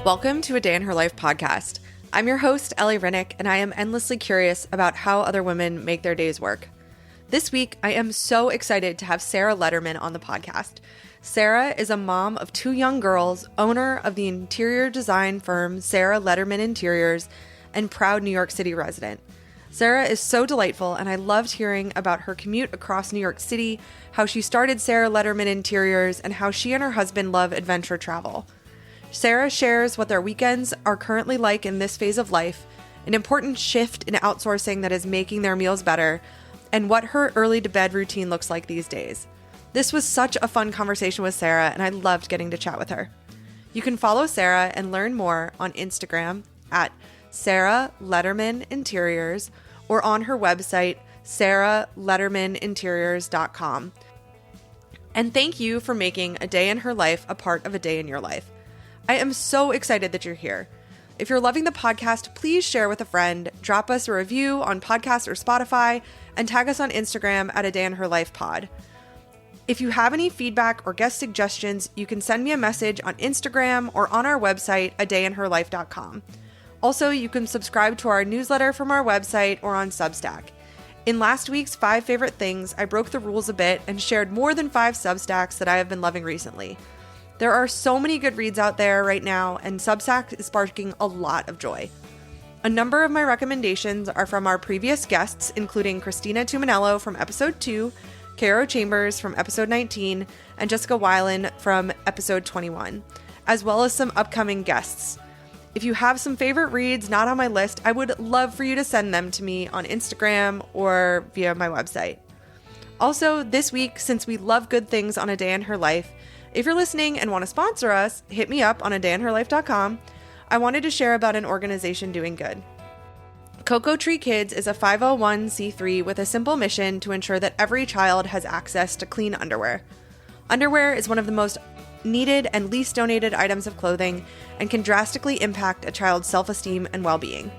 Welcome to A Day in Her Life podcast. I'm your host, Ellie Rinnick, and I am endlessly curious about how other women make their days work. This week, I am so excited to have Sarah Lederman on the podcast. Sarah is a mom of 2 young girls, owner of the interior design firm Sarah Lederman Interiors, and proud New York City resident. Sarah is so delightful, and I loved hearing about her commute across New York City, how she started Sarah Lederman Interiors, and how she and her husband love adventure travel. Sarah shares what their weekends are currently like in this phase of life, an important shift in outsourcing that is making their meals better, and what her early to bed routine looks like these days. This was such a fun conversation with Sarah, and I loved getting to chat with her. You can follow Sarah and learn more on Instagram at Sarah Lederman Interiors or on her website, sarah.ledermaninteriors.com. And thank you for making A Day in Her Life a part of A Day in Your Life. I am so excited that you're here. If you're loving the podcast, please share with a friend, drop us a review on podcast or Spotify, and tag us on Instagram at A Day in Her Life pod. If you have any feedback or guest suggestions, you can send me a message on Instagram or on our website, adayinherlife.com. Also, you can subscribe to our newsletter from our website or on Substack. In last week's 5 favorite things, I broke the rules a bit and shared more than 5 Substacks that I have been loving recently. There are so many good reads out there right now, and Substack is sparking a lot of joy. A number of my recommendations are from our previous guests, including Christina Tuminello from episode 2, Caro Chambers from episode 19, and Jessica Weiland from episode 21, as well as some upcoming guests. If you have some favorite reads not on my list, I would love for you to send them to me on Instagram or via my website. Also, this week, since we love good things on A Day in Her Life, if you're listening and want to sponsor us, hit me up on adayinherlife.com. I wanted to share about an organization doing good. Cocoa Tree Kids is a 501c3 with a simple mission to ensure that every child has access to clean underwear. Underwear is one of the most needed and least donated items of clothing and can drastically impact a child's self-esteem and well-being.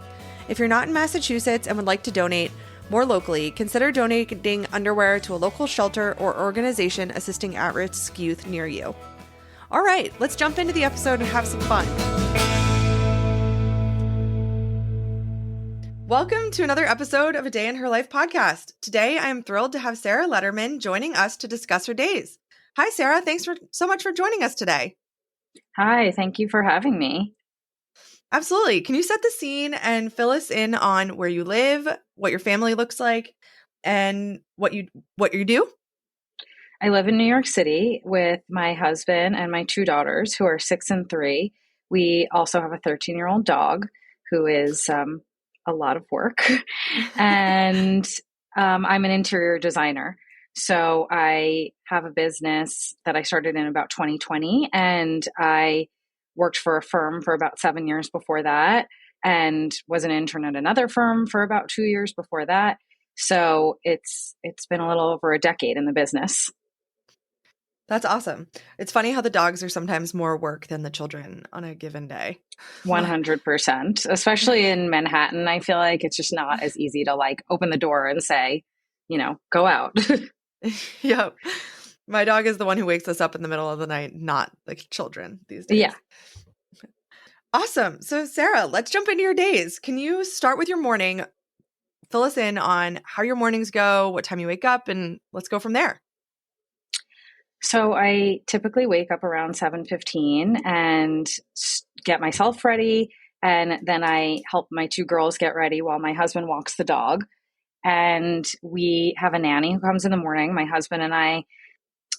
If you're not in Massachusetts and would like to donate more locally, consider donating underwear to a local shelter or organization assisting at-risk youth near you. All right, let's jump into the episode and have some fun. Welcome to another episode of A Day in Her Life podcast. Today, I am thrilled to have Sarah Lederman joining us to discuss her days. Hi, Sarah. Thanks so much for joining us today. Hi, thank you for having me. Absolutely. Can you set the scene and fill us in on where you live, what your family looks like, and what you do? I live in New York City with my husband and my 2 daughters who are 6 and 3. We also have a 13-year-old dog who is a lot of work. And I'm an interior designer. So I have a business that I started in about 2020, and I worked for a firm for about 7 years before that, and was an intern at another firm for about 2 years before that. So it's been a little over a decade in the business. That's awesome. It's funny how the dogs are sometimes more work than the children on a given day. 100%, especially in Manhattan. I feel like it's just not as easy to open the door and say, go out. Yep. My dog is the one who wakes us up in the middle of the night, not the children these days. Yeah. Awesome. So Sarah, let's jump into your days. Can you start with your morning? Fill us in on how your mornings go, what time you wake up, and let's go from there. So I typically wake up around 7:15 and get myself ready. And then I help my 2 girls get ready while my husband walks the dog. And we have a nanny who comes in the morning. My husband and I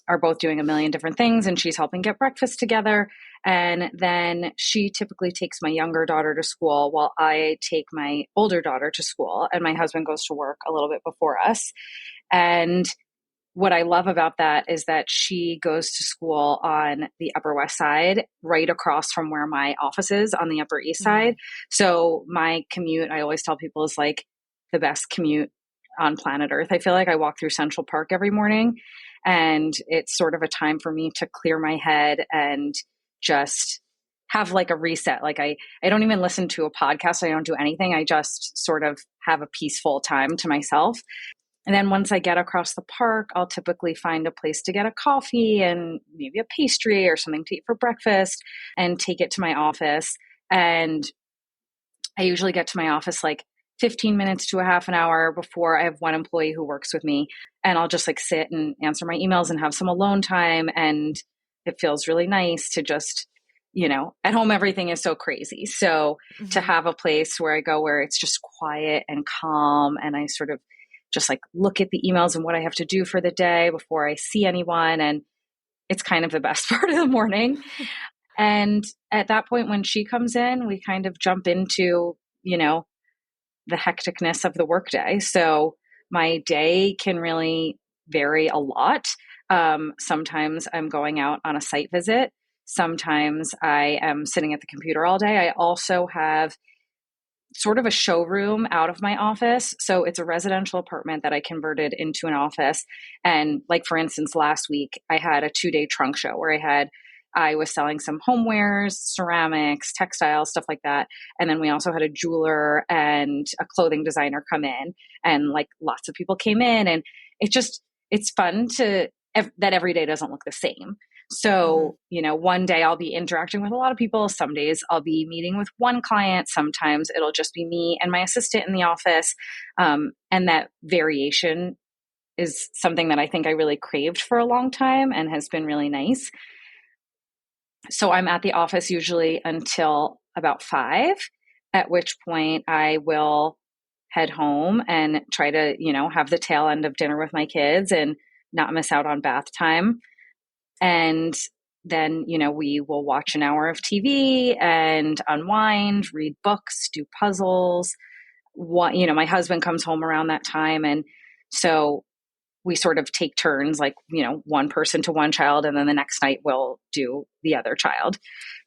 are both doing a million different things, and she's helping get breakfast together. And then she typically takes my younger daughter to school while I take my older daughter to school, and my husband goes to work a little bit before us. And what I love about that is that she goes to school on the Upper West Side, right across from where my office is on the Upper East Side. So my commute, I always tell people, is like the best commute on planet Earth. I feel like I walk through Central Park every morning, and it's sort of a time for me to clear my head and just have a reset. I don't even listen to a podcast. I don't do anything. I just sort of have a peaceful time to myself. And then once I get across the park, I'll typically find a place to get a coffee and maybe a pastry or something to eat for breakfast and take it to my office. And I usually get to my office like 15 minutes to a half an hour before. I have one employee who works with me, and I'll just like sit and answer my emails and have some alone time. And it feels really nice to just, at home, everything is so crazy. So to have a place where I go where it's just quiet and calm, and I sort of just like look at the emails and what I have to do for the day before I see anyone. And it's kind of the best part of the morning. And at that point, when she comes in, we kind of jump into, the hecticness of the workday. So my day can really vary a lot. Sometimes I'm going out on a site visit. Sometimes I am sitting at the computer all day. I also have sort of a showroom out of my office. So it's a residential apartment that I converted into an office. And like, for instance, last week I had a 2-day trunk show where I was selling some homewares, ceramics, textiles, stuff like that. And then we also had a jeweler and a clothing designer come in, and like lots of people came in, and it's fun that every day doesn't look the same. So, one day I'll be interacting with a lot of people. Some days I'll be meeting with one client. Sometimes it'll just be me and my assistant in the office. And that variation is something that I think I really craved for a long time and has been really nice. So I'm at the office usually until about 5, at which point I will head home and try to, have the tail end of dinner with my kids and not miss out on bath time. And then, we will watch an hour of TV and unwind, read books, do puzzles. My husband comes home around that time. And so we sort of take turns, like, one person to one child, and then the next night we'll do the other child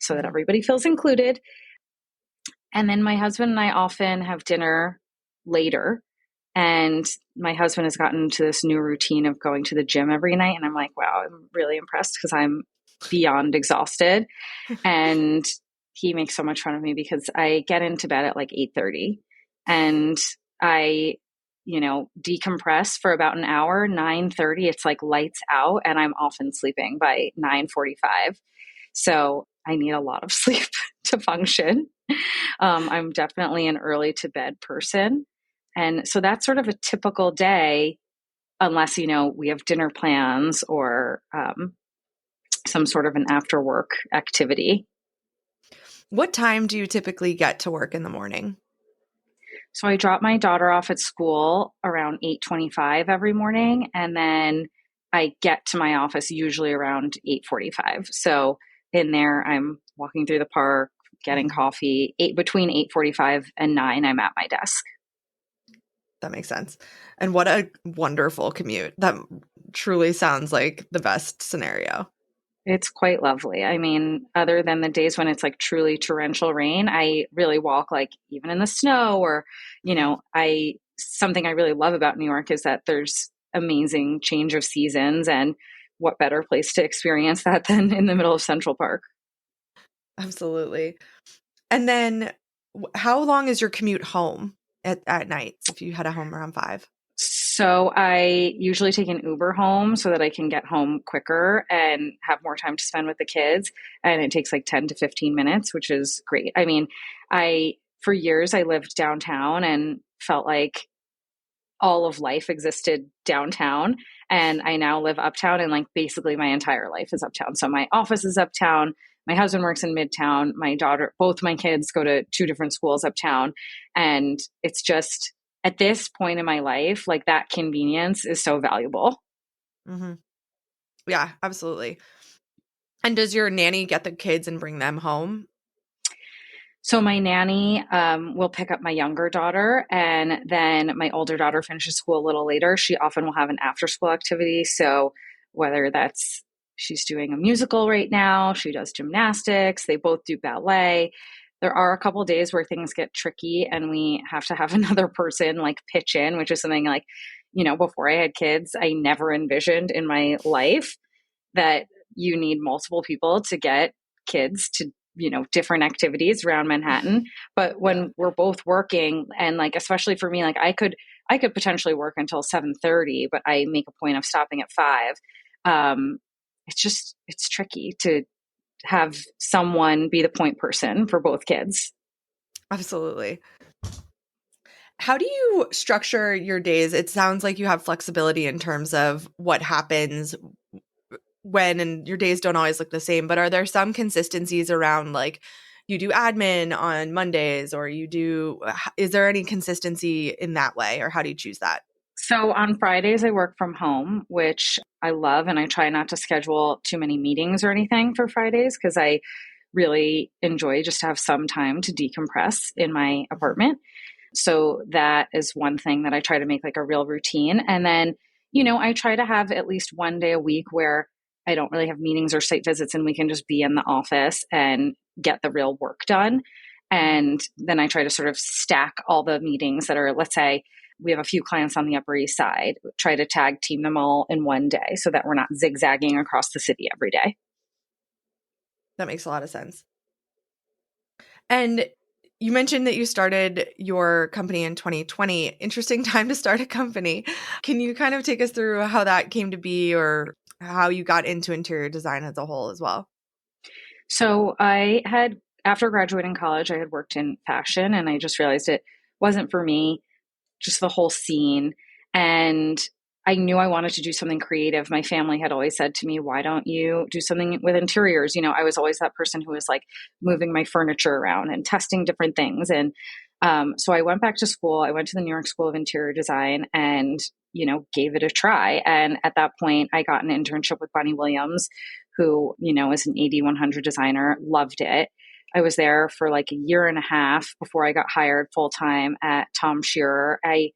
so that everybody feels included. And then my husband and I often have dinner later. And my husband has gotten into this new routine of going to the gym every night. And I'm like, wow, I'm really impressed because I'm beyond exhausted. And he makes so much fun of me because I get into bed at like 8:30 and I decompress for about an hour. 9:30, it's like lights out, and I'm often sleeping by 9:45. So I need a lot of sleep to function. I'm definitely an early to bed person. And so that's sort of a typical day, unless, we have dinner plans or some sort of an after work activity. What time do you typically get to work in the morning? So I drop my daughter off at school around 8:25 every morning, and then I get to my office usually around 8:45. So in there, I'm walking through the park, getting coffee. Between 8:45 and 9, I'm at my desk. That makes sense. And what a wonderful commute. That truly sounds like the best scenario. It's quite lovely. I mean, other than the days when it's like truly torrential rain, I really walk like even in the snow or, something I really love about New York is that there's amazing change of seasons, and what better place to experience that than in the middle of Central Park. Absolutely. And then how long is your commute home at nights if you head home around 5? So I usually take an Uber home so that I can get home quicker and have more time to spend with the kids. And it takes like 10 to 15 minutes, which is great. I mean, for years, I lived downtown and felt like all of life existed downtown. And I now live uptown, and like basically my entire life is uptown. So my office is uptown. My husband works in Midtown. My daughter, both my kids go to 2 different schools uptown. And it's just, at this point in my life, like that convenience is so valuable. Mm-hmm. Yeah, absolutely. And does your nanny get the kids and bring them home? So my nanny will pick up my younger daughter, and then my older daughter finishes school a little later. She often will have an after school activity. So whether that's she's doing a musical right now, she does gymnastics, they both do ballet. There are a couple of days where things get tricky and we have to have another person like pitch in, which is something like, before I had kids, I never envisioned in my life that you need multiple people to get kids to, different activities around Manhattan. But when we're both working, and like, especially for me, like I I could potentially work until 7:30, but I make a point of stopping at 5. It's tricky to have someone be the point person for both kids. Absolutely. How do you structure your days? It sounds like you have flexibility in terms of what happens when, and your days don't always look the same, but are there some consistencies around like you do admin on Mondays or is there any consistency in that way, or how do you choose that? So on Fridays, I work from home, which I love. And I try not to schedule too many meetings or anything for Fridays because I really enjoy just to have some time to decompress in my apartment. So that is one thing that I try to make like a real routine. And then, I try to have at least one day a week where I don't really have meetings or site visits and we can just be in the office and get the real work done. And then I try to sort of stack all the meetings that are, let's say, we have a few clients on the Upper East Side, try to tag team them all in one day so that we're not zigzagging across the city every day. That makes a lot of sense. And you mentioned that you started your company in 2020. Interesting time to start a company. Can you kind of take us through how that came to be or how you got into interior design as a whole as well? So after graduating college, I had worked in fashion and I just realized it wasn't for me, just the whole scene. And I knew I wanted to do something creative. My family had always said to me, why don't you do something with interiors? I was always that person who was like moving my furniture around and testing different things. And so I went back to school. I went to the New York School of Interior Design and, gave it a try. And at that point, I got an internship with Bonnie Williams, who, is an AD 100 designer, loved it. I was there for like a year and a half before I got hired full time at Tom Shearer. I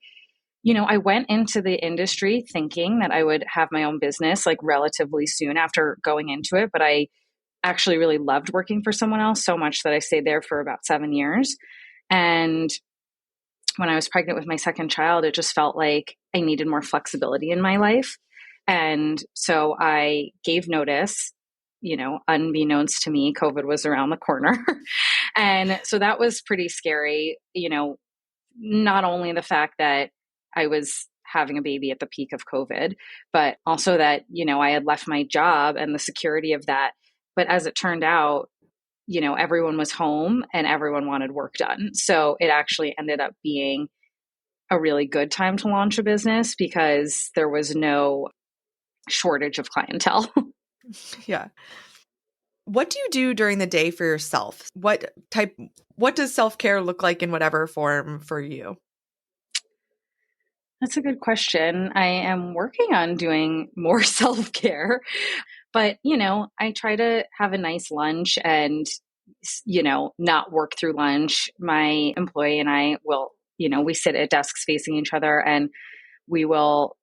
went into the industry thinking that I would have my own business like relatively soon after going into it, but I actually really loved working for someone else so much that I stayed there for about 7 years. And when I was pregnant with my second child, it just felt like I needed more flexibility in my life. And so I gave notice, unbeknownst to me, COVID was around the corner. And so that was pretty scary, not only the fact that I was having a baby at the peak of COVID, but also that, I had left my job and the security of that. But as it turned out, everyone was home and everyone wanted work done. So it actually ended up being a really good time to launch a business because there was no shortage of clientele. Yeah. What do you do during the day for yourself? What does self-care look like in whatever form for you? That's a good question. I am working on doing more self-care, but I try to have a nice lunch and not work through lunch. My employee and I will, we sit at desks facing each other and we will,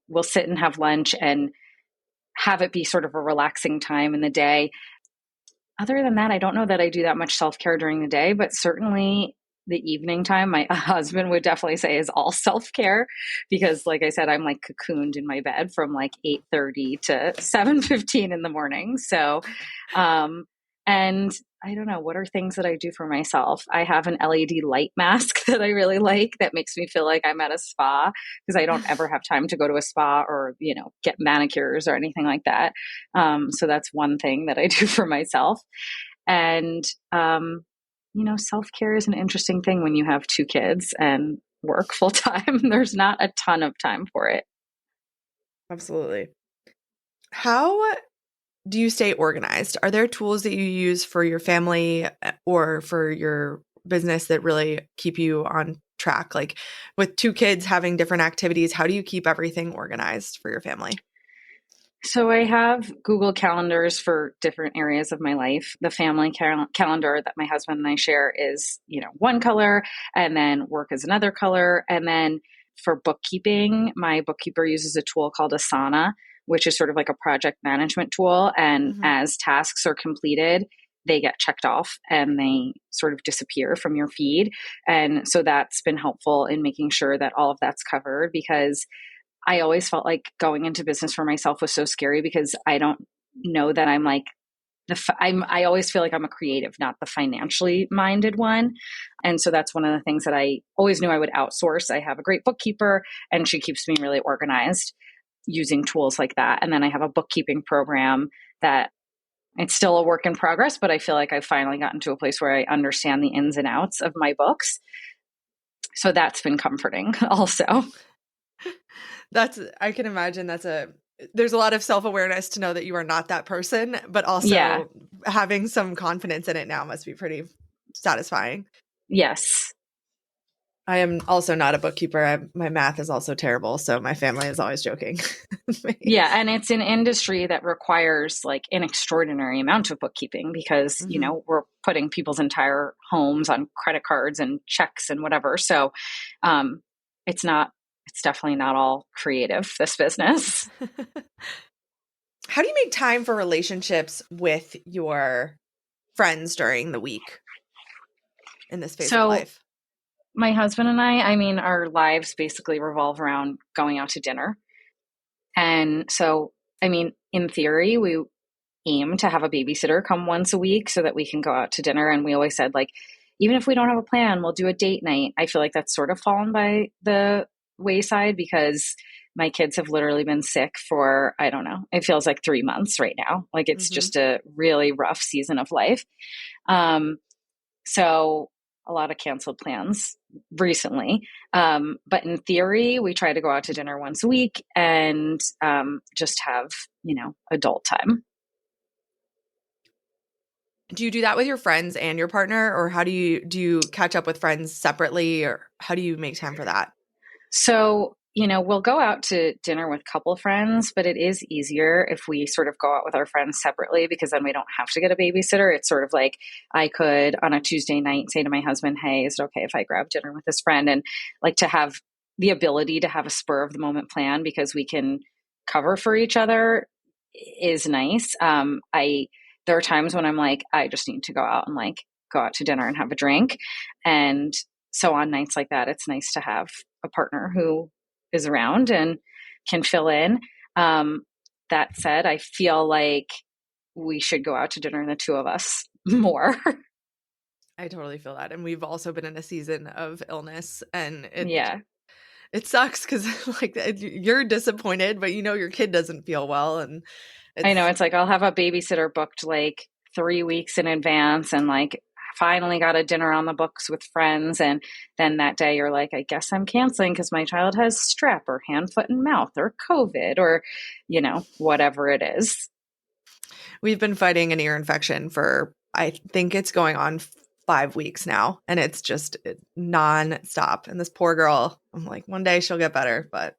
we'll sit and have lunch and have it be sort of a relaxing time in the day. Other than that, I don't know that I do that much self-care during the day, but certainly the evening time, my husband would definitely say is all self-care because like I said, I'm like cocooned in my bed from like 8:30 to 7:15 in the morning. So, and I don't know, what are things that I do for myself? I have an LED light mask that I really like that makes me feel like I'm at a spa because I don't ever have time to go to a spa or, get manicures or anything like that. So that's one thing that I do for myself. And, self-care is an interesting thing when you have 2 kids and work full time. There's not a ton of time for it. Absolutely. How do you stay organized? Are there tools that you use for your family or for your business that really keep you on track? Like with 2 kids having different activities, how do you keep everything organized for your family? So I have Google calendars for different areas of my life. The family calendar that my husband and I share is, one color, and then work is another color. And then for bookkeeping, my bookkeeper uses a tool called Asana, which is sort of like a project management tool. And as tasks are completed, they get checked off and they sort of disappear from your feed. And so that's been helpful in making sure that all of that's covered because I always felt like going into business for myself was so scary because I don't know that I'm like I always feel like I'm a creative, not the financially minded one. And so that's one of the things that I always knew I would outsource. I have a great bookkeeper and she keeps me really organized using tools like that. And then I have a bookkeeping program that it's still a work in progress, but I feel like I've finally gotten to a place where I understand the ins and outs of my books. So that's been comforting also. I can imagine there's a lot of self-awareness to know that you are not that person, but also having some confidence in it now must be pretty satisfying. Yes. I am also not a bookkeeper. My math is also terrible, so my family is always joking. Yeah, and it's an industry that requires like an extraordinary amount of bookkeeping because, you know, we're putting people's entire homes on credit cards and checks and whatever. So it's definitely not all creative, this business. How do you make time for relationships with your friends during the week in this phase of life? My husband and I mean, our lives basically revolve around going out to dinner. And so, I mean, in theory, we aim to have a babysitter come once a week so that we can go out to dinner. And we always said, like, even if we don't have a plan, we'll do a date night. I feel like that's sort of fallen by the wayside because my kids have literally been sick for, I don't know, it feels like 3 months right now. Like it's just a really rough season of life. So a lot of canceled plans recently. But in theory, we try to go out to dinner once a week and just have, you know, adult time. Do you do that with your friends and your partner, or how do you catch up with friends separately, or how do you make time for that? So, you know, we'll go out to dinner with couple friends, but it is easier if we sort of go out with our friends separately because then we don't have to get a babysitter. It's sort of like I could on a Tuesday night say to my husband, hey, is it okay if I grab dinner with this friend? And like to have the ability to have a spur of the moment plan because we can cover for each other is nice. There are times when I'm like, I just need to go out and like go out to dinner and have a drink. And so on nights like that, it's nice to have a partner who is around and can fill in. That said, I feel like we should go out to dinner, the two of us, more. I totally feel that. And we've also been in a season of illness and it sucks because like you're disappointed, but you know your kid doesn't feel well. And I know it's like I'll have a babysitter booked like 3 weeks in advance and like finally got a dinner on the books with friends. And then that day you're like, I guess I'm canceling because my child has strep or hand, foot, and mouth or COVID or, you know, whatever it is. We've been fighting an ear infection for, I think it's going on 5 weeks now. And it's just nonstop. And this poor girl, I'm like, one day she'll get better, but.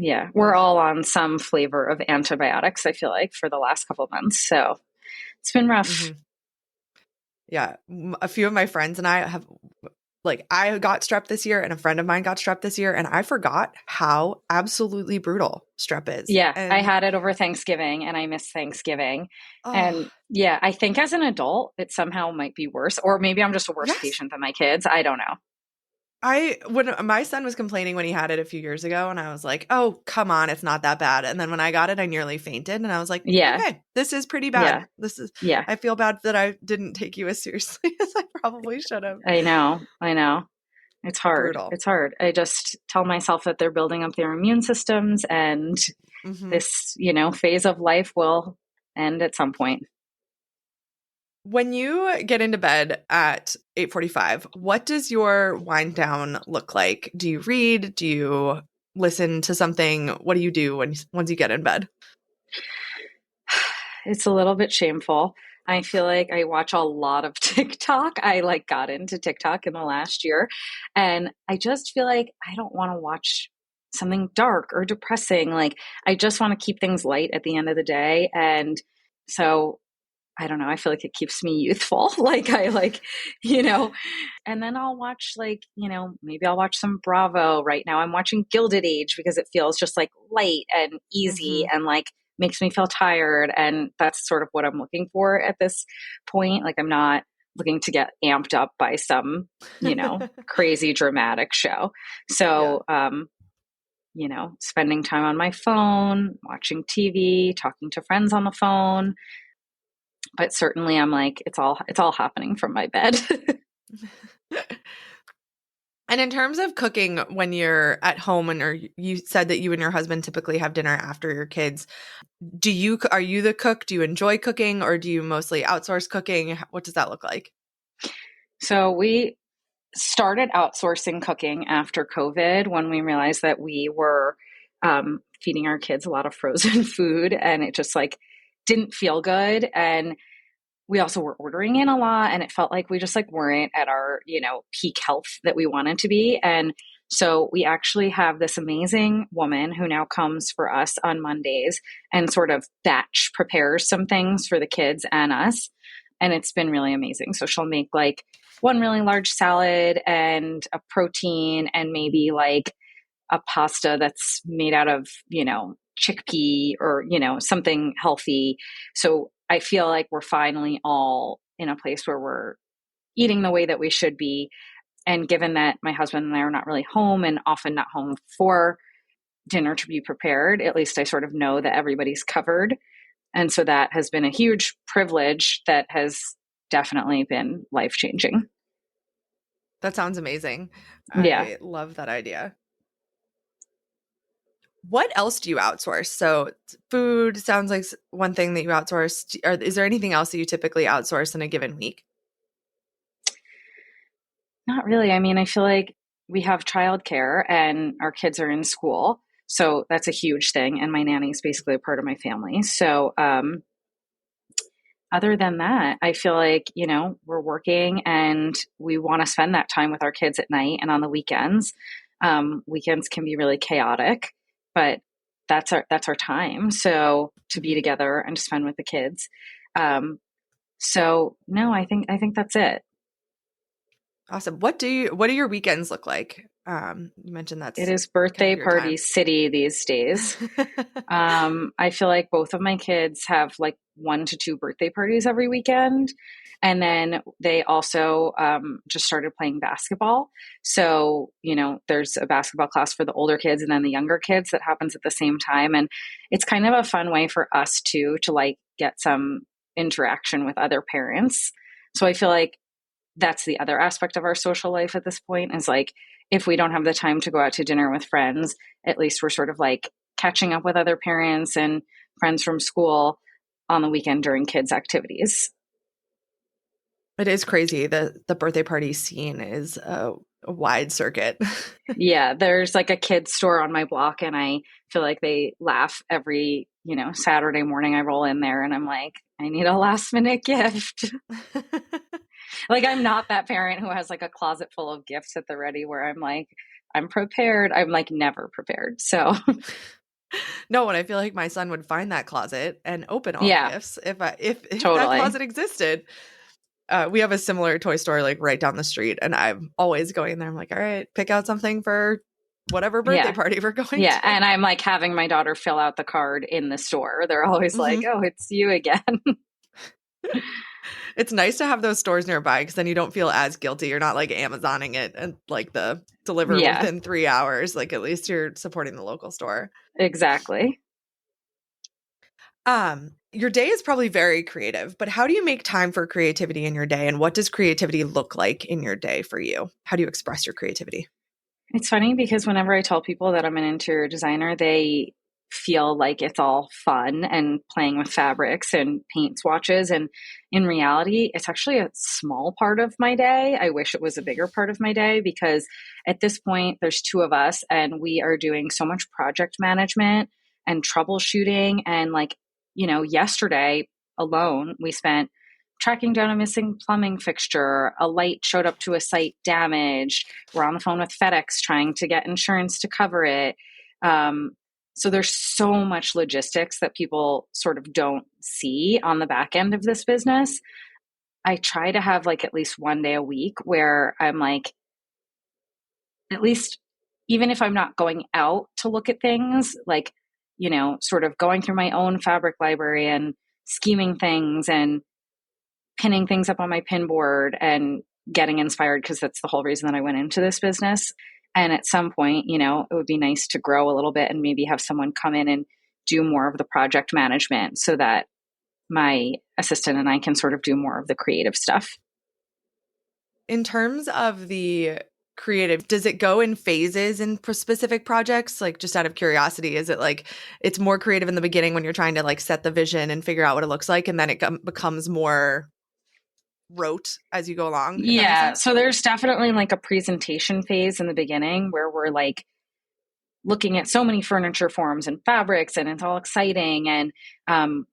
Yeah, we're all on some flavor of antibiotics, I feel like, for the last couple of months. So it's been rough. Mm-hmm. Yeah. A few of my friends and I have, like, I got strep this year and a friend of mine got strep this year. And I forgot how absolutely brutal strep is. Yeah, and I had it over Thanksgiving and I miss Thanksgiving. And yeah, I think as an adult, it somehow might be worse. Or maybe I'm just a worse patient than my kids. I don't know. When my son was complaining when he had it a few years ago, and I was like, oh, come on, it's not that bad. And then when I got it, I nearly fainted. And I was like, okay, this is pretty bad. I feel bad that I didn't take you as seriously as I probably should have. I know. It's hard. Brutal. It's hard. I just tell myself that they're building up their immune systems and this, you know, phase of life will end at some point. When you get into bed at 8:45, what does your wind down look like? Do you read? Do you listen to something? What do you do once you get in bed? It's a little bit shameful. I feel like I watch a lot of TikTok. I like got into TikTok in the last year and I just feel like I don't want to watch something dark or depressing. Like I just want to keep things light at the end of the day. And so I don't know. I feel like it keeps me youthful. Like I like, you know, and then I'll watch like, you know, maybe I'll watch some Bravo. Right now I'm watching Gilded Age because it feels just like light and easy and like makes me feel tired. And that's sort of what I'm looking for at this point. Like I'm not looking to get amped up by some, you know, crazy dramatic show. So, you know, spending time on my phone, watching TV, talking to friends on the phone. But certainly I'm like, it's all happening from my bed. And in terms of cooking when you're at home or you said that you and your husband typically have dinner after your kids, are you the cook? Do you enjoy cooking or do you mostly outsource cooking? What does that look like? So we started outsourcing cooking after COVID when we realized that we were feeding our kids a lot of frozen food and it just like didn't feel good. And we also were ordering in a lot and it felt like we just like weren't at our, peak health that we wanted to be. And so we actually have this amazing woman who now comes for us on Mondays and sort of batch prepares some things for the kids and us. And it's been really amazing. So she'll make like one really large salad and a protein and maybe like a pasta that's made out of, chickpea or, something healthy. So I feel like we're finally all in a place where we're eating the way that we should be. And given that my husband and I are not really home and often not home for dinner to be prepared, at least I sort of know that everybody's covered. And so that has been a huge privilege that has definitely been life-changing. That sounds amazing. Yeah. I love that idea. What else do you outsource? So food sounds like one thing that you outsource. Is there anything else that you typically outsource in a given week? Not really. I mean, I feel like we have childcare and our kids are in school. So that's a huge thing. And my nanny is basically a part of my family. So other than that, I feel like, we're working and we want to spend that time with our kids at night and on the weekends. Weekends can be really chaotic, but that's our time. So to be together and to spend with the kids. So no, I think that's it. Awesome. What do your weekends look like? You mentioned that's it is birthday kind of party city these days. I feel like both of my kids have like 1 to 2 birthday parties every weekend. And then they also just started playing basketball. So, there's a basketball class for the older kids and then the younger kids that happens at the same time. And it's kind of a fun way for us too, to like get some interaction with other parents. So I feel like that's the other aspect of our social life at this point is like, if we don't have the time to go out to dinner with friends, at least we're sort of like catching up with other parents and friends from school on the weekend during kids' activities. It is crazy. The birthday party scene is a wide circuit. Yeah, there's like a kids store on my block and I feel like they laugh every, Saturday morning I roll in there and I'm like, I need a last minute gift. Like I'm not that parent who has like a closet full of gifts at the ready where I'm like, I'm prepared. I'm like never prepared. So no, and I feel like my son would find that closet and open all the gifts if totally. that closet existed. We have a similar toy store like right down the street, and I'm always going there. I'm like, all right, pick out something for whatever birthday party we're going to. And I'm like having my daughter fill out the card in the store. They're always like, oh, it's you again. It's nice to have those stores nearby because then you don't feel as guilty. You're not like Amazoning it and like the deliver within 3 hours. Like at least you're supporting the local store. Exactly. Your day is probably very creative, but how do you make time for creativity in your day? And what does creativity look like in your day for you? How do you express your creativity? It's funny because whenever I tell people that I'm an interior designer, they feel like it's all fun and playing with fabrics and paint swatches. And in reality, it's actually a small part of my day. I wish it was a bigger part of my day because at this point, there's 2 of us and we are doing so much project management and troubleshooting. And like, yesterday alone, we spent tracking down a missing plumbing fixture. A light showed up to a site damaged. We're on the phone with FedEx trying to get insurance to cover it. So there's so much logistics that people sort of don't see on the back end of this business. I try to have like at least one day a week where I'm like, at least even if I'm not going out to look at things, like, sort of going through my own fabric library and scheming things and pinning things up on my pin board and getting inspired because that's the whole reason that I went into this business. And at some point, it would be nice to grow a little bit and maybe have someone come in and do more of the project management so that my assistant and I can sort of do more of the creative stuff. In terms of the creative, does it go in phases in specific projects? Like, just out of curiosity, is it like it's more creative in the beginning when you're trying to like set the vision and figure out what it looks like, and then it becomes more rote as you go along, if that makes Yeah. sense? So there's definitely like a presentation phase in the beginning where we're like looking at so many furniture forms and fabrics, and it's all exciting, and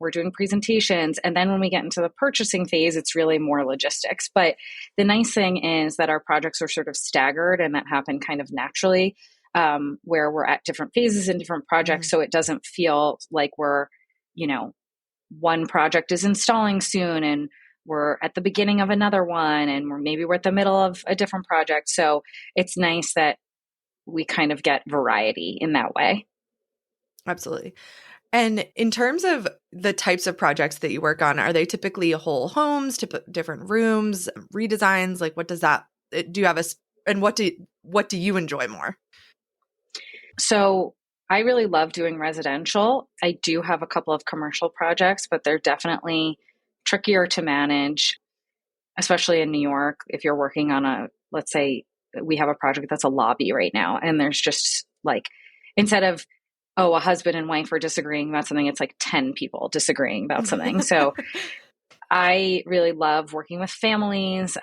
we're doing presentations. And then when we get into the purchasing phase, it's really more logistics. But the nice thing is that our projects are sort of staggered, and that happen kind of naturally, where we're at different phases in different projects. So it doesn't feel like we're, one project is installing soon and we're at the beginning of another one, and we're at the middle of a different project. So it's nice that we kind of get variety in that way. Absolutely. And in terms of the types of projects that you work on, are they typically whole homes, different rooms, redesigns? Like, what does that do? You have and what do you enjoy more? So I really love doing residential. I do have a couple of commercial projects, but they're definitely trickier to manage, especially in New York. If you're working on let's say we have a project that's a lobby right now, and there's just like, instead of, a husband and wife are disagreeing about something, it's like 10 people disagreeing about something. So I really love working with families,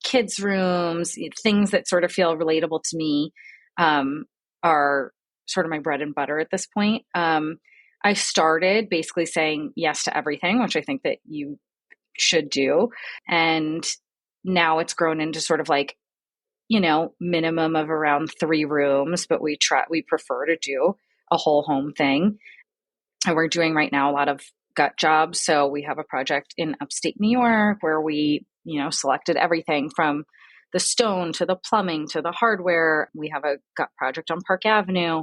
kids' rooms, things that sort of feel relatable to me, are sort of my bread and butter at this point. I started basically saying yes to everything, which I think that you should do. And now it's grown into sort of like, minimum of around 3 rooms, but we prefer to do a whole home thing. And we're doing right now a lot of gut jobs. So we have a project in upstate New York where we, selected everything from the stone to the plumbing to the hardware. We have a gut project on Park Avenue,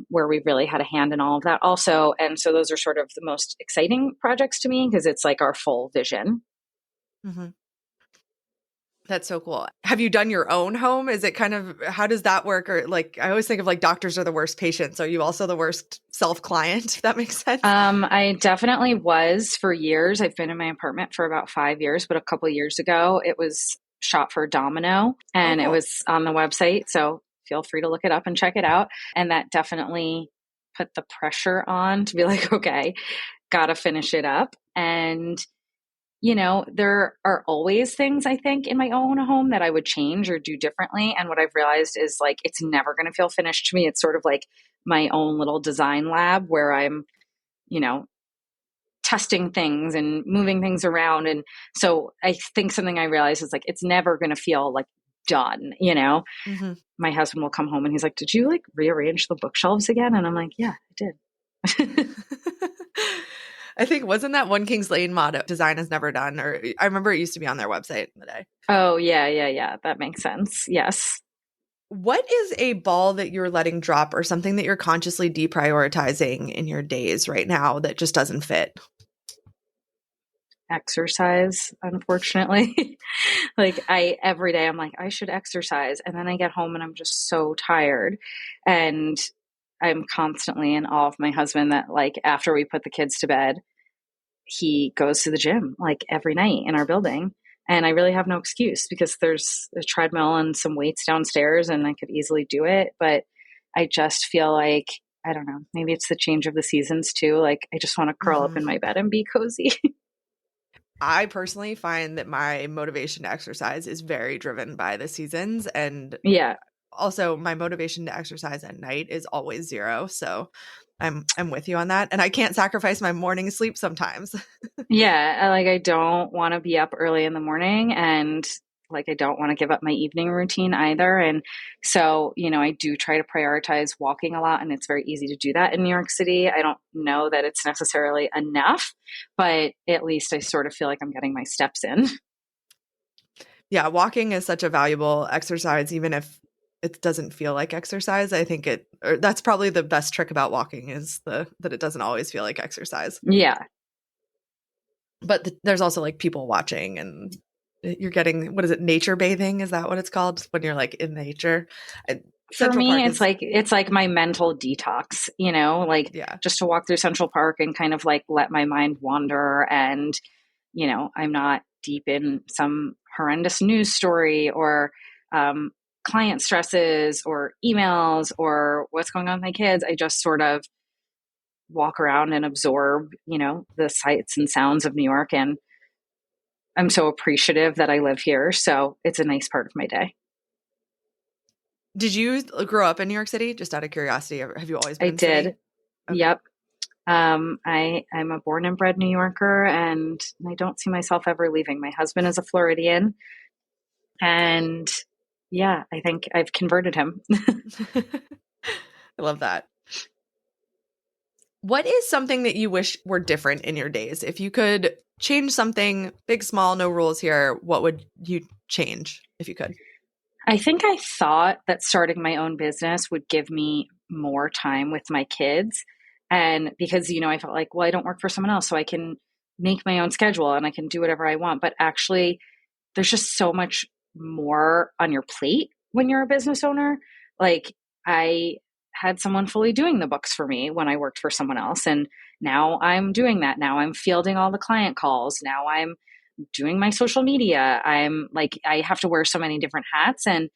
where we really had a hand in all of that also. And so those are sort of the most exciting projects to me because it's like our full vision. Mm-hmm. That's so cool. Have you done your own home? Is it kind of, how does that work? Or like, I always think of like doctors are the worst patients. Are you also the worst self-client, if that makes sense? I definitely was for years. I've been in my apartment for about 5 years, but a couple of years ago, it was shot for Domino, and cool. It was on the website. So feel free to look it up and check it out. And that definitely put the pressure on to be like, okay, got to finish it up. And there are always things I think in my own home that I would change or do differently. And what I've realized is like, it's never going to feel finished to me. It's sort of like my own little design lab where I'm, testing things and moving things around. And so I think something I realized is like, it's never going to feel like done. Mm-hmm. My husband will come home and he's like, did you like rearrange the bookshelves again? And I'm like, yeah, I did. I think, wasn't that One Kings Lane motto, design is never done? Or I remember it used to be on their website in the day. Oh, yeah. That makes sense. Yes. What is a ball that you're letting drop or something that you're consciously deprioritizing in your days right now that just doesn't fit? Exercise, unfortunately. Like every day I'm like, I should exercise. And then I get home and I'm just so tired. And I'm constantly in awe of my husband that like after we put the kids to bed, he goes to the gym like every night in our building. And I really have no excuse because there's a treadmill and some weights downstairs and I could easily do it. But I just feel like, I don't know, maybe it's the change of the seasons too. Like I just want to curl up in my bed and be cozy. I personally find that my motivation to exercise is very driven by the seasons. And Yeah. also my motivation to exercise at night is always 0. So I'm with you on that. And I can't sacrifice my morning sleep sometimes. Yeah. Like I don't want to be up early in the morning, and like I don't want to give up my evening routine either. And so, I do try to prioritize walking a lot, and it's very easy to do that in New York City. I don't know that it's necessarily enough, but at least I sort of feel like I'm getting my steps in. Yeah, walking is such a valuable exercise, even if it doesn't feel like exercise. I think that's probably the best trick about walking is that it doesn't always feel like exercise. Yeah. But there's also like people watching, and you're getting, what is it, nature bathing? Is that what it's called when you're like in nature? For Central me, Park is, it's like my mental detox, you know, like yeah. just to walk through Central Park and kind of like let my mind wander. And, you know, I'm not deep in some horrendous news story or um, client stresses or emails or what's going on with my kids. I just sort of walk around and absorb, you know, the sights and sounds of New York. And I'm so appreciative that I live here. So it's a nice part of my day. Did you grow up in New York City? Just out of curiosity, have you always been I in the city? did. Okay. Yep. I'm a born and bred New Yorker, and I don't see myself ever leaving. My husband is a Floridian, and yeah, I think I've converted him. I love that. What is something that you wish were different in your days? If you could change something, big, small, no rules here, what would you change if you could? I think I thought that starting my own business would give me more time with my kids. And because, you know, I felt like, well, I don't work for someone else, so I can make my own schedule and I can do whatever I want. But actually, there's just so much more on your plate when you're a business owner. Like, I had someone fully doing the books for me when I worked for someone else. And now I'm doing that. Now I'm fielding all the client calls. Now I'm doing my social media. I'm like, I have to wear so many different hats. And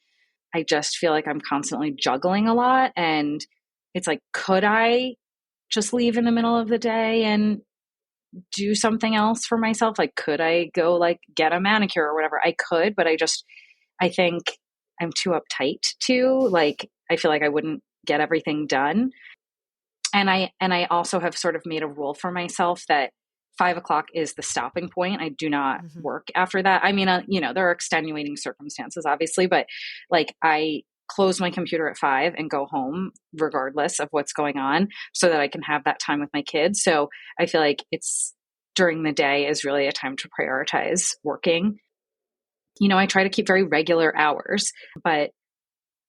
I just feel like I'm constantly juggling a lot. And it's like, could I just leave in the middle of the day and do something else for myself? Like, could I go like get a manicure or whatever? I could, but I think I'm too uptight too. Like, I feel like I wouldn't get everything done. And I also have sort of made a rule for myself that 5 o'clock is the stopping point. I do not Mm-hmm. work after that. I mean, you know, there are extenuating circumstances, obviously, but like I close my computer at 5 and go home regardless of what's going on so that I can have that time with my kids. So I feel like it's during the day is really a time to prioritize working. You know, I try to keep very regular hours, but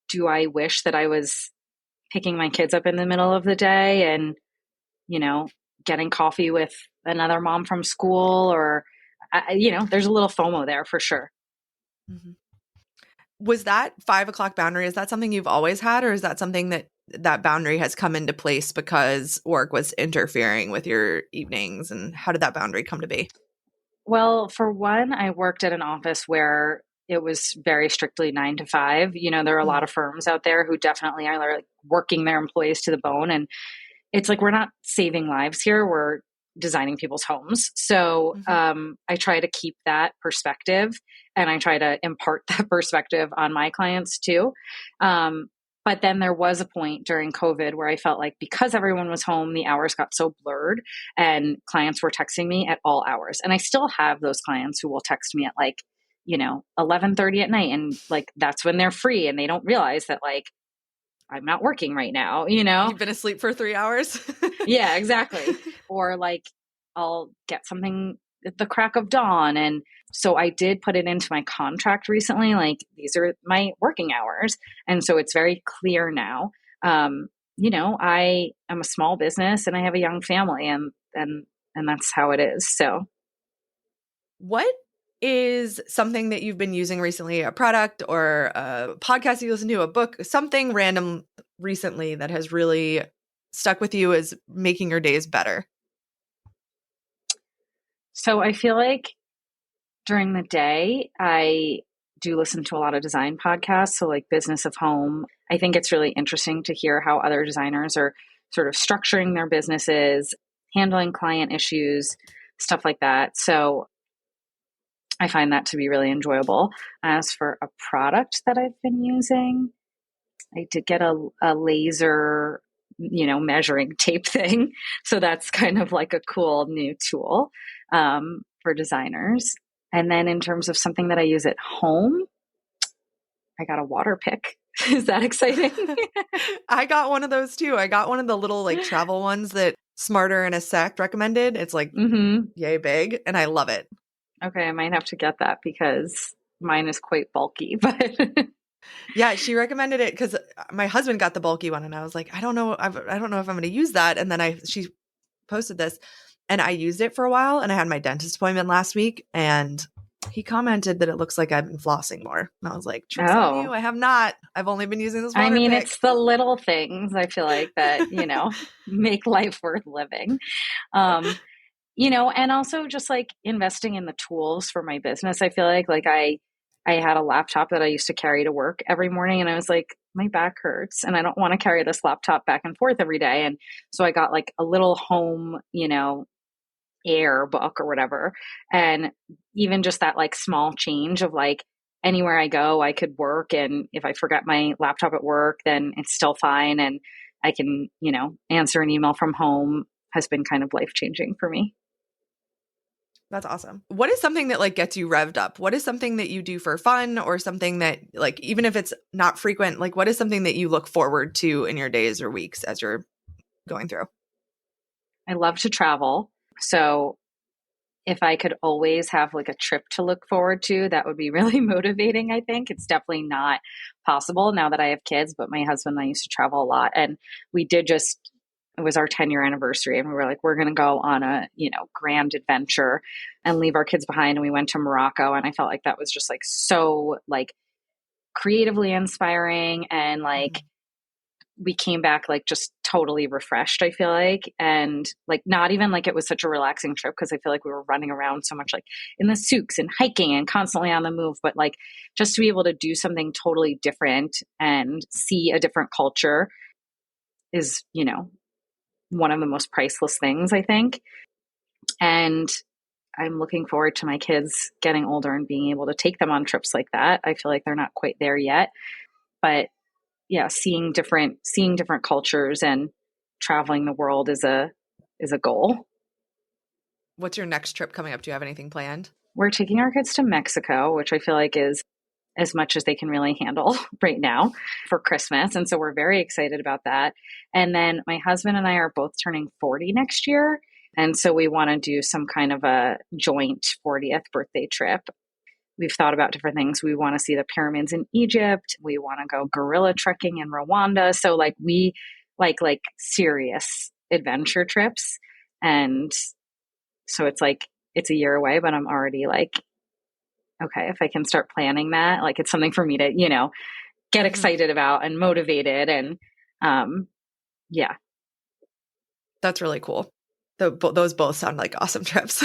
do I wish that I was picking my kids up in the middle of the day and, you know, getting coffee with another mom from school or, you know, there's a little FOMO there for sure. Mm-hmm. Was that 5 o'clock boundary? Is that something you've always had, or is that something that boundary has come into place because work was interfering with your evenings? And how did that boundary come to be? Well, for one, I worked at an office where it was very strictly 9 to 5. You know, there are a lot of firms out there who definitely are like working their employees to the bone. And it's like, we're not saving lives here. We're designing people's homes. So I try to keep that perspective and I try to impart that perspective on my clients too. But then there was a point during COVID where I felt like because everyone was home, the hours got so blurred and clients were texting me at all hours. And I still have those clients who will text me at like, you know, 11:30 at night. And like, that's when they're free and they don't realize that like, I'm not working right now, you know? You've been asleep for 3 hours? Yeah, exactly. Or like I'll get something at the crack of dawn. And so I did put it into my contract recently, like these are my working hours. And so it's very clear now. You know, I am a small business and I have a young family and that's how it is. So What is something that you've been using recently, a product or a podcast you listen to, a book, something random recently that has really stuck with you as making your days better? So I feel like during the day, I do listen to a lot of design podcasts. So like Business of Home. I think it's really interesting to hear how other designers are sort of structuring their businesses, handling client issues, stuff like that. So I find that to be really enjoyable. As for a product that I've been using, I did get a laser, you know, measuring tape thing. So that's kind of like a cool new tool for designers. And then in terms of something that I use at home, I got a water pick. Is that exciting? I got one of those too. I got one of the little like travel ones that Smarter in a Sec recommended. It's like yay big and I love it. Okay, I might have to get that because mine is quite bulky, but yeah, she recommended it because my husband got the bulky one and I was like, I don't know if I'm going to use that. And then she posted this and I used it for a while and I had my dentist appointment last week and He commented that it looks like I've been flossing more. And I was like, tricks on you. Oh, I have not. I've only been using this I water mean, pick. it's the little things I feel like that, make life worth living. Um, and also just like investing in the tools for my business. I feel like I had a laptop that I used to carry to work every morning, and I was like, my back hurts and I don't want to carry this laptop back and forth every day. And so I got like a little home, air book or whatever. And even just that like small change of like anywhere I go, I could work. And if I forget my laptop at work, then it's still fine. And I can, answer an email from home has been kind of life changing for me. That's awesome. What is something that like gets you revved up? What is something that you do for fun, or something that like, even if it's not frequent, like what is something that you look forward to in your days or weeks as you're going through? I love to travel. So if I could always have like a trip to look forward to, that would be really motivating. I think it's definitely not possible now that I have kids, but my husband and I used to travel a lot, and we did it was our 10-year anniversary, and we were like, we're going to go on a, grand adventure and leave our kids behind. And we went to Morocco, and I felt like that was just like so like creatively inspiring, and like we came back like just totally refreshed, I feel like. And like not even like it was such a relaxing trip, because I feel like we were running around so much like in the souks and hiking and constantly on the move, but like just to be able to do something totally different and see a different culture is, one of the most priceless things, I think. And I'm looking forward to my kids getting older and being able to take them on trips like that. I feel like they're not quite there yet, but yeah, seeing different cultures and traveling the world is a goal. What's your next trip coming up? Do you have anything planned? We're taking our kids to Mexico, which I feel like is as much as they can really handle right now for Christmas. And so we're very excited about that. And then my husband and I are both turning 40 next year. And so we want to do some kind of a joint 40th birthday trip. We've thought about different things. We want to see the pyramids in Egypt. We want to go gorilla trekking in Rwanda. So like we like serious adventure trips. And so it's like, it's a year away, but I'm already like, okay, if I can start planning that, like it's something for me to, get excited about and motivated. And yeah. That's really cool. Those both sound like awesome trips.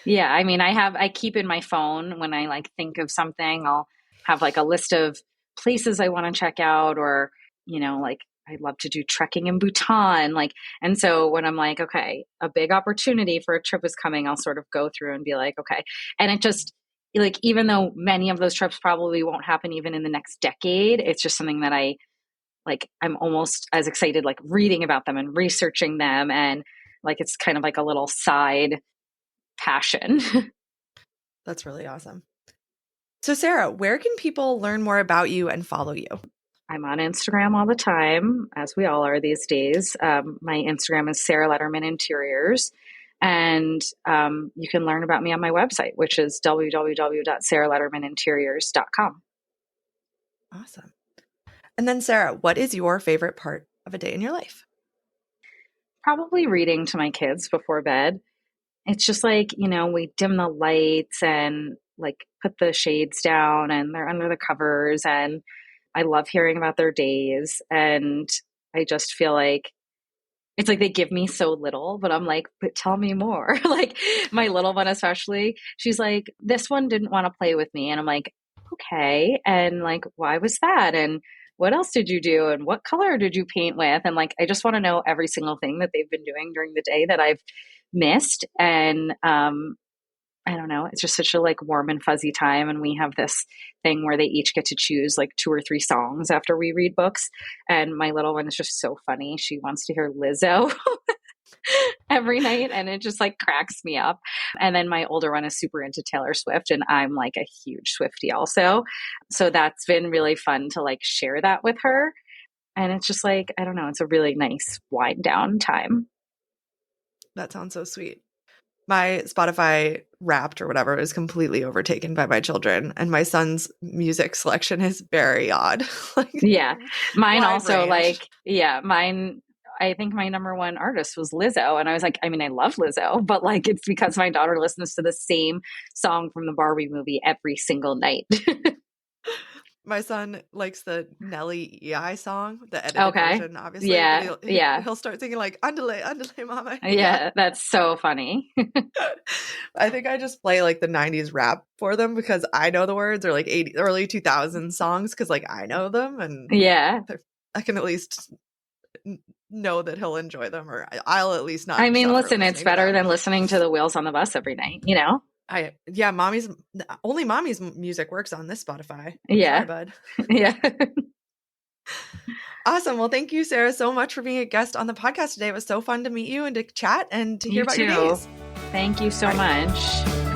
Yeah. I mean, I keep in my phone when I like think of something, I'll have like a list of places I want to check out, or, like I'd love to do trekking in Bhutan. Like, and so when I'm like, okay, a big opportunity for a trip is coming, I'll sort of go through and be like, okay. And it just like, even though many of those trips probably won't happen even in the next decade, it's just something that I'm almost as excited, like reading about them and researching them. And like, it's kind of like a little side passion. That's really awesome. So Sarah, where can people learn more about you and follow you? I'm on Instagram all the time, as we all are these days. My Instagram is Sarah Lederman Interiors. And you can learn about me on my website, which is www.sarahledermaninteriors.com. Awesome. And then Sarah, what is your favorite part of a day in your life? Probably reading to my kids before bed. It's just like, we dim the lights and like put the shades down and they're under the covers, and I love hearing about their days. And I just feel like it's like they give me so little, but I'm like, but tell me more. Like my little one, especially, she's like, this one didn't want to play with me. And I'm like, okay. And like, why was that? And what else did you do? And what color did you paint with? And like, I just want to know every single thing that they've been doing during the day that I've missed. And I don't know, it's just such a like warm and fuzzy time. And we have this thing where they each get to choose like 2 or 3 songs after we read books. And my little one is just so funny. She wants to hear Lizzo every night, and it just like cracks me up. And then my older one is super into Taylor Swift, and I'm like a huge Swiftie also. So that's been really fun to like share that with her. And it's just like, I don't know, it's a really nice wind down time. That sounds so sweet. My Spotify Wrapped or whatever is completely overtaken by my children, and my son's music selection is very odd. Yeah. Mine also range. like, yeah, mine I think my number one artist was Lizzo. And I was like, I mean, I love Lizzo, but like, it's because my daughter listens to the same song from the Barbie movie every single night. My son likes the Nelly EI song, the edited Okay. version, obviously. Yeah. But Yeah. he'll start singing like "Andale, andale, mama." Yeah. That's so funny. I think I just play like the '90s rap for them because I know the words, or like early 2000s songs because like I know them, and Yeah. I can at least know that he'll enjoy them, or I'll at least not I mean, suffer listen, it's listening to better them. than listening to the Wheels on the Bus every night, you know? Mommy's music works on this Spotify. Yeah. Sorry, bud. Yeah. Awesome. Well, thank you, Sarah, so much for being a guest on the podcast today. It was so fun to meet you and to chat and to hear You about your too. days. Thank you so much.